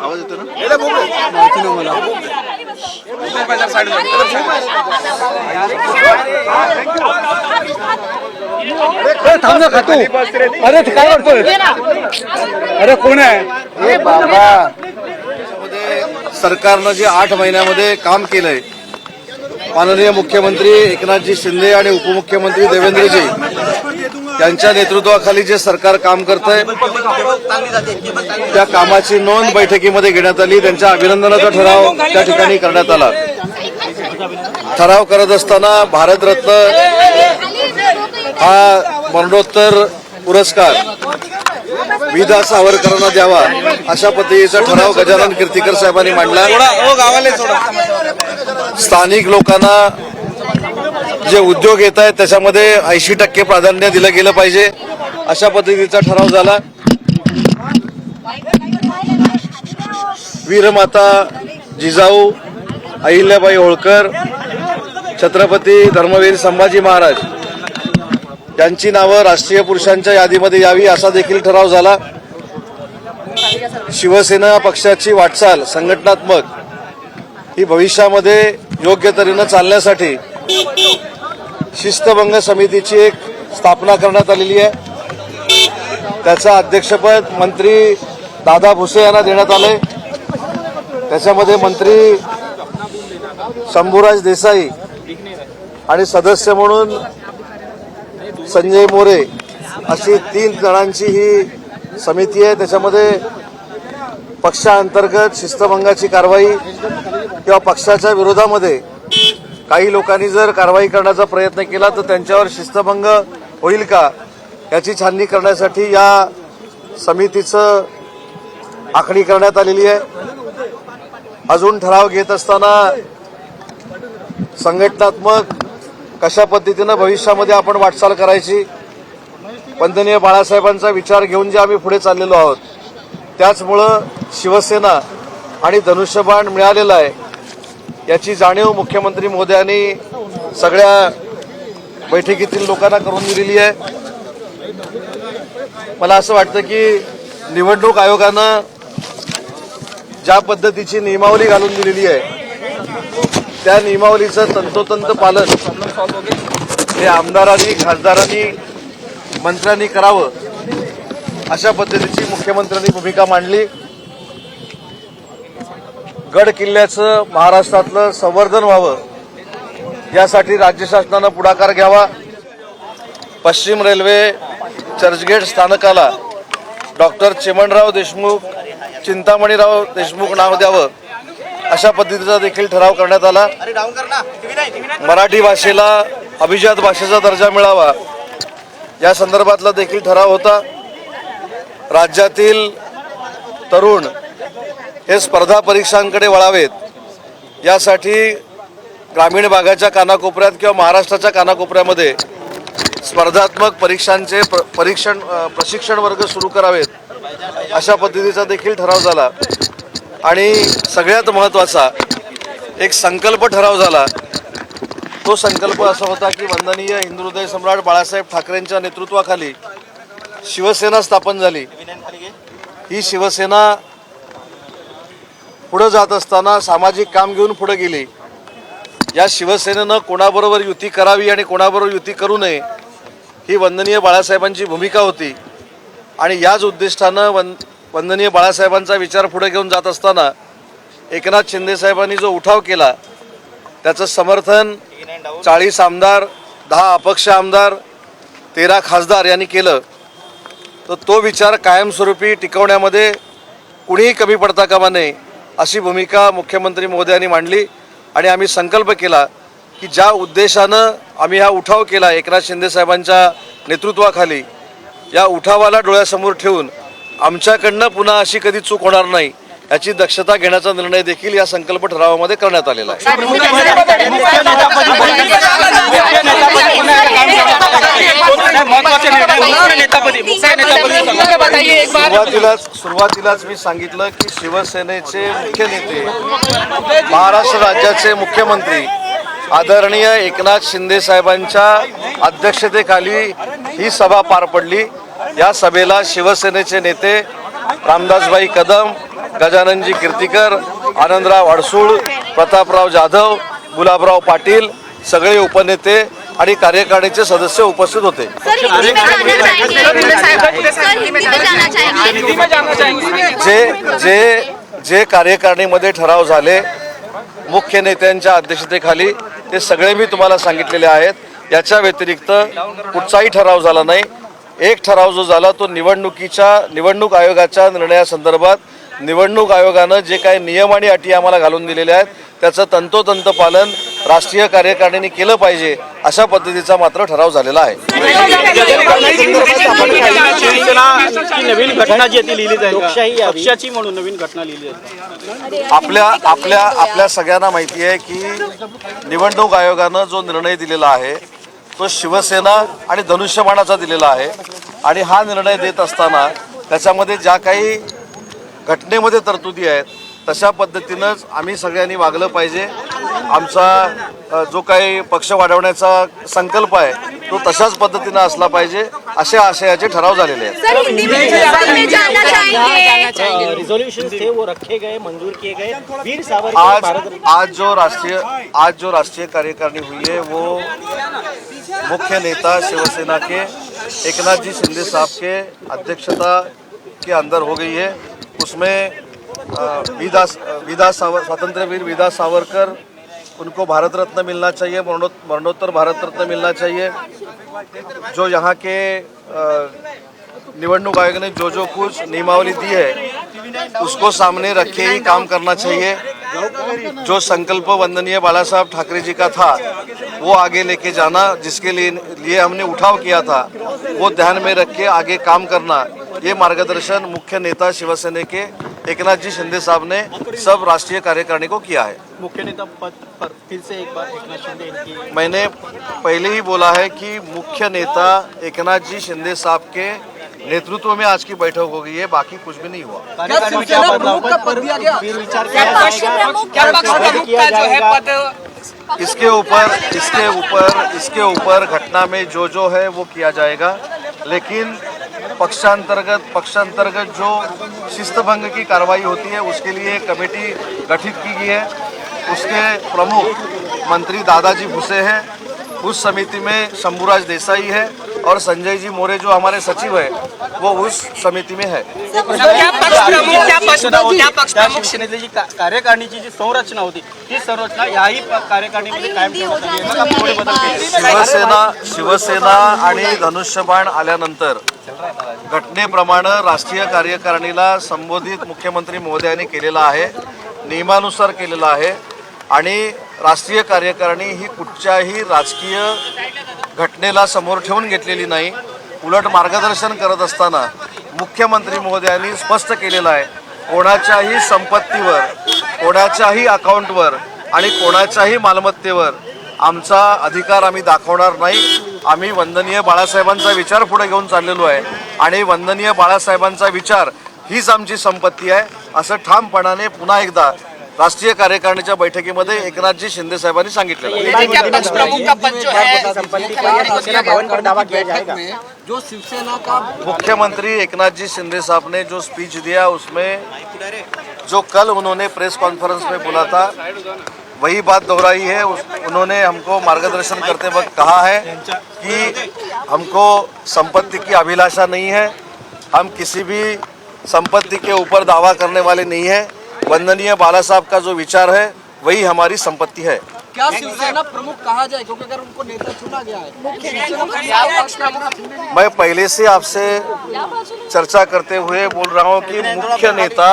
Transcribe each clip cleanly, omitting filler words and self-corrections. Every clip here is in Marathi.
आवाज येतो ना? थांब ना खातो. अरे काय करतोय? अरे कोण आहे? बाबा, सरकारनं जे 8 महिन्यामध्ये काम केलंय, माननीय मुख्यमंत्री एकनाथजी शिंदे आणि उपमुख्यमंत्री देवेंद्रजी यांच्या नेतृत्वाखाली जे सरकार काम करतंय त्या कामाची नोंद बैठकीमध्ये घेण्यात आली. त्यांच्या अभिनंदनाचा ठराव त्या ठिकाणी करण्यात आला. ठराव करत असताना भारतरत्न हा मरणोत्तर पुरस्कार विदा सावरकरांना द्यावा अशा पद्धतीचा ठराव गजानन कीर्तीकर साहेबांनी मांडला. स्थानिक लोकांना जे उद्योग येत आहेत त्याच्यामध्ये 80% प्राधान्य दिलं गेलं पाहिजे अशा पद्धतीचा ठराव झाला. वीरमाता जिजाऊ अहिल्याबाई होळकर, छत्रपती धर्मवीर संभाजी महाराज यांची नावं राष्ट्रीय पुरुषांच्या यादीमध्ये यावी असा देखील ठराव झाला. शिवसेना पक्षाची वाटचाल संघटनात्मक ही भविष्यामध्ये योग्य तऱ्हेनं चालण्यासाठी शिस्तभंग समितीची एक स्थापना करण्यात आलेली आहे. त्याचं अध्यक्षपद मंत्री दादा भुसे यांना देण्यात आलंय. त्याच्यामध्ये मंत्री शंभूराज देसाई आणि सदस्य म्हणून संजय मोरे अशी 3 जणांची ही समिती आहे. त्याच्यामध्ये पक्षांतर्गत शिस्तभंगाची कारवाई किंवा पक्षाच्या विरोधामध्ये काही लोकांनी जर कारवाई करण्याचा प्रयत्न केला तर त्यांच्यावर शिस्तभंग होईल का याची छाननी करण्यासाठी या समितीचं आखणी करण्यात आलेली आहे. अजून ठराव घेत असताना संघटनात्मक कशा पद्धतीनं भविष्यामध्ये आपण वाटचाल करायची, वंदनीय बाळासाहेबांचा विचार घेऊन जे आम्ही पुढे चाललेलो आहोत त्याचमुळं शिवसेना आणि धनुष्यबाण मिळालेला आहे याची जाणीव मुख्यमंत्री महोदयांनी सगळ्या बैठकीतील लोकांना करून दिलेली आहे. मला असं वाटतं की निवडणूक आयोगानं ज्या पद्धतीची नियमावली घालून दिलेली आहे त्या नियमावलीचं तंतोतंत पालन हे आमदारांनी, खासदारांनी, मंत्र्यांनी करावं अशा पद्धतीची मुख्यमंत्र्यांनी भूमिका मांडली. गड किल्ल्याचं महाराष्ट्रातलं संवर्धन व्हावं यासाठी राज्य शासनानं पुढाकार घ्यावा. पश्चिम रेल्वे चर्चगेट स्थानकाला डॉक्टर चिमणराव देशमुख, चिंतामणीराव देशमुख नाव द्यावं अशा पद्धतीचा देखील ठराव करण्यात आला. मराठी भाषेला अभिजात भाषेचा दर्जा मिळावा या संदर्भातला देखील ठराव होता. राज्यातील तरुण हे स्पर्धा परीक्षांकडे वळावेत यासाठी ग्रामीण भागाच्या कानाकोपऱ्यात किंवा महाराष्ट्राच्या कानाकोपऱ्यामध्ये स्पर्धात्मक परीक्षांचे प्रशिक्षण वर्ग सुरू करावेत अशा पद्धतीचा देखील ठराव झाला. आणि सगळ्यात महत्त्वाचा एक संकल्प ठराव झाला. तो संकल्प असा होता की वंदनीय हिंदुहृदय सम्राट बाळासाहेब ठाकरेंच्या नेतृत्वाखाली शिवसेना स्थापन झाली. ही शिवसेना पुढे जात असताना सामाजिक काम घेऊन पुढे गेली. या शिवसेनेनं कोणाबरोबर युती करावी आणि कोणाबरोबर युती करू नये ही वंदनीय बाळासाहेबांची भूमिका होती. आणि याच उद्दिष्टानं वंदनीय बाळासाहेबांचा विचार पुढे घेऊन जात असताना एकनाथ शिंदे साहेबांनी जो उठाव केला त्याचं समर्थन 40 आमदार, 10 अपक्ष आमदार, 13 खासदार यांनी केलं. तर तो विचार कायमस्वरूपी टिकवण्यामध्ये कुणीही कमी पडता कामा नये अशी भूमिका मुख्यमंत्री महोदयांनी मांडली. आणि आम्ही संकल्प केला की ज्या उद्देशानं आम्ही हा उठाव केला एकनाथ शिंदे साहेबांच्या नेतृत्वाखाली, या उठावाला डोळ्यासमोर ठेवून आमच्याकडनं पुन्हा अशी कधी चूक होणार नाही याची दक्षता घेण्याचा निर्णय देखील या संकल्प ठरावामध्ये करण्यात आलेला आहे. सुरुवातीलाच मी सांगितलं की शिवसेनेचे मुख्य नेते, महाराष्ट्र राज्याचे मुख्यमंत्री आदरणीय एकनाथ शिंदे साहेबांच्या अध्यक्षतेखाली ही सभा पार पडली। या सभेला शिवसेनेचे नेते रामदासभाई कदम, गजाननजी कीर्तीकर, आनंदराव अडसूळ, प्रतापराव जाधव, गुलाबराव पाटील सगळे उपनेते आणि कार्यकारिणीचे सदस्य उपस्थित होते। जे कार्यकारिणीमध्ये ठराव झाले मुख्य नेत्यांच्या अध्यक्षतेखाली ते सगळे मी तुम्हाला सांगितलेले आहेत। याच्या व्यतिरिक्त कुठचाही ठराव झाला नाही। एक ठराव जो झाला तो निवडणूक आयोगाच्या निर्णयासंदर्भात निवडणूक आयोगानं जे काही नियम आणि अटी आम्हाला घालून दिलेले आहेत त्याचं तंतोतंत पालन राष्ट्रीय कार्यकारिणीने केलं पाहिजे अशा पद्धतीचा मात्र ठराव झालेला आहे। नवीन घटना जी ती लिहिली जाईल लोकशाही पक्षाची म्हणून नवीन घटना लिहिली जाईल। आपल्या सगळ्यांना माहिती आहे की निवडणूक आयोगानं जो निर्णय दिलेला आहे तो शिवसेना आणि धनुष्यबाणाचा दिलेला आहे आणि हा निर्णय देत असताना त्याच्यामध्ये ज्या काही घटनेमध्ये तरतुदी आहेत तशा पद्धतीनंच आम्ही सगळ्यांनी वागलं पाहिजे। आमचा जो काही पक्ष वाढवण्याचा संकल्प आहे तो तशाच पद्धतीनं असला पाहिजे असे आशयाचे ठराव झालेले आहेत। आज जो राष्ट्रीय कार्यकारिणी हुई है वो मुख्य नेता शिवसेना के एकनाथ जी शिंदे साहब के अध्यक्षता के अंदर हो गई है। उसमें स्वातंत्र्यवीर विदा सावरकर उनको भारत रत्न मिलना चाहिए, मरणोत्तर भारत रत्न मिलना चाहिए। जो यहाँ के निवडणूक आयोग ने जो कुछ नियमावली दी है उसको सामने रखे ही काम करना चाहिए। जो संकल्प वंदनीय बाला साहब ठाकरे जी का था वो आगे लेके जाना, जिसके लिए हमने उठाव किया था वो ध्यान में रख के आगे काम करना, ये मार्गदर्शन मुख्य नेता शिवसेना के एकनाथ जी शिंदे साहब ने सब राष्ट्रीय कार्यकारिणी को किया है। मुख्य नेता पद पर फिर से एक बार एकनाथ शिंदे इनकी मैंने पहले ही बोला है कि मुख्य नेता एकनाथ जी शिंदे साहब के नेतृत्व में आज की बैठक हो गई है, बाकी कुछ भी नहीं हुआ। इसके ऊपर घटना में जो है वो किया जाएगा, लेकिन पक्षांतर्गत जो शिस्तभंग की कार्रवाई होती है उसके लिए कमेटी गठित की गई है। उसके प्रमुख मंत्री दादाजी भुसे हैं। उस समिति में शंभूराज देसाई है और संजय जी मोरे जो हमारे सचिव है वो उस समिति में है। शिवसेनेची कार्यकारिणीची जी संरचना होती ती संरचना याही कार्यकारिणीमध्ये कायम शिवसेना आणि धनुष्यबाण आल्यानंतर घटनेप्रमाणे राष्ट्रीय कार्यकारिणीला संबोधित मुख्यमंत्री महोदयांनी केलेला आहे, नियमानुसार केलेला आहे आणि राष्ट्रीय कार्यकारिणी ही कुठच्याही राजकीय घटनेला समोर ठेवून घेतलेली नाही। उलट मार्गदर्शन करत असताना मुख्यमंत्री महोदयांनी स्पष्ट केलेलं आहे कोणाच्याही संपत्तीवर, कोणाच्याही अकाउंटवर आणि कोणाच्याही मालमत्तेवर आमचा अधिकार आम्ही दाखवणार नाही। आम्ही वंदनीय बाळासाहेबांचा विचार पुढे घेऊन चाललेलो आहे आणि वंदनीय बाळासाहेबांचा विचार हीच आमची संपत्ती आहे असं ठामपणाने पुन्हा एकदा राष्ट्रीय कार्यकारिणीच्या बैठकीमध्ये एकनाथजी शिंदे साहेबांनी सांगितलं। मुख्यमंत्री एकनाथजी शिंदे साहब ने जो स्पीच दिया उसमें जो कल उन्होंने प्रेस कॉन्फ्रेंस में बोला था वही बात दोहराई है। उन्होंने हमको मार्गदर्शन करते वक्त कहा है कि हमको संपत्ति की अभिलाषा नहीं है, हम किसी भी संपत्ति के ऊपर दावा करने वाले नहीं है। वंदनीय बाला साहब का जो विचार है वही हमारी संपत्ति है। क्या शिवसेना प्रमुख कहा जाए, क्योंकि अगर उनको नेता चुना गया है? मैं पहले से आपसे चर्चा करते हुए बोल रहा हूं कि मुख्य नेता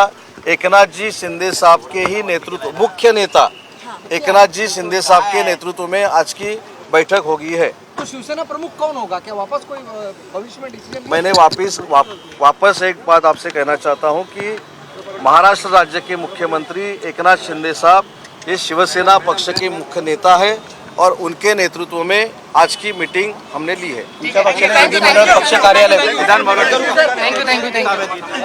एकनाथ जी शिंदे साहब के ही नेतृत्व, मुख्य नेता एकनाथ जी शिंदे साहब के नेतृत्व में आज की बैठक होगी है। तो शिवसेना प्रमुख कौन होगा? क्या वापस कोई भविष्य में डिसीजन? मैंने वापस एक बात आपसे कहना चाहता हूं कि महाराष्ट्र राज्य के मुख्यमंत्री एकनाथ शिंदे साहब ये शिवसेना पक्ष के मुख्य नेता है और उनके नेतृत्व में आज की मीटिंग हमने ली है। पक्ष कार्यालय विधान भवन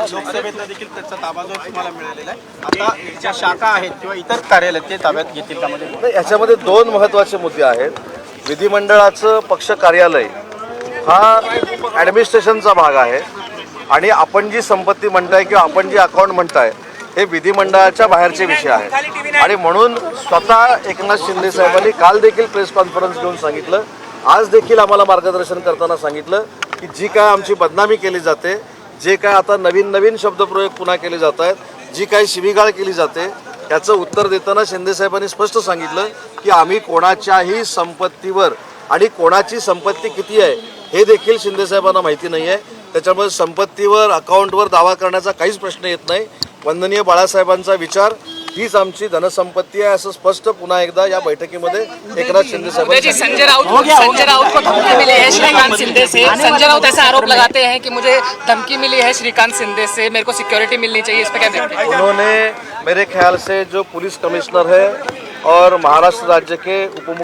लोकसभेतला देखील त्याचा ताबा जो तुम्हाला मिळालेला आहे, आता ज्या शाखा आहेत किंवा इतर कार्यालय ते ताब्यात घेतील त्यामध्ये याच्यामध्ये दोन महत्त्वाचे मुद्दे आहेत। विधिमंडळाचं पक्ष कार्यालय हा ॲडमिनिस्ट्रेशनचा भाग आहे आणि आपण जी संपत्ती म्हणताय किंवा आपण जी अकाउंट म्हणताय हे विधिमंडळाच्या बाहेरचे विषय आहे आणि म्हणून स्वतः एकनाथ शिंदे साहेबांनी काल देखील प्रेस कॉन्फरन्स घेऊन सांगितलं, आज देखील आम्हाला मार्गदर्शन करताना सांगितलं की जी काय आमची बदनामी केली जाते, जे काय आता नवीन शब्दप्रयोग पुन्हा केले जात आहेत, जी काही शिवीगाळ केली जाते त्याचं उत्तर देताना शिंदे साहेबांनी स्पष्ट सांगितलं की आम्ही कोणाच्याही संपत्तीवर आणि कोणाची संपत्ती किती आहे हे देखील शिंदे साहेबांना माहिती नाही आहे. त्याच्यामुळे संपत्तीवर अकाउंटवर दावा करण्याचा काहीच प्रश्न येत नाही. वंदनीय बाळासाहेबांचा विचार हीच आमची धनसंपत्ती आहे असं स्पष्ट पुन्हा एकदा या बैठकीमध्ये एकनाथ शिंदे साहेबांनी संजय राउत को धमकी मिली है श्रीकांत शिंदे से। संजय राउत ऐसा आरोप लगाते हैं कि मुझे धमकी मिली है श्रीकांत शिंदे से, मेरे को सिक्योरिटी मिलनी चाहिए, इस पे क्या देखते हैं? उन्होंने मेरे ख्याल से जो पुलिस कमिश्नर है और महाराष्ट्र राज्य के उप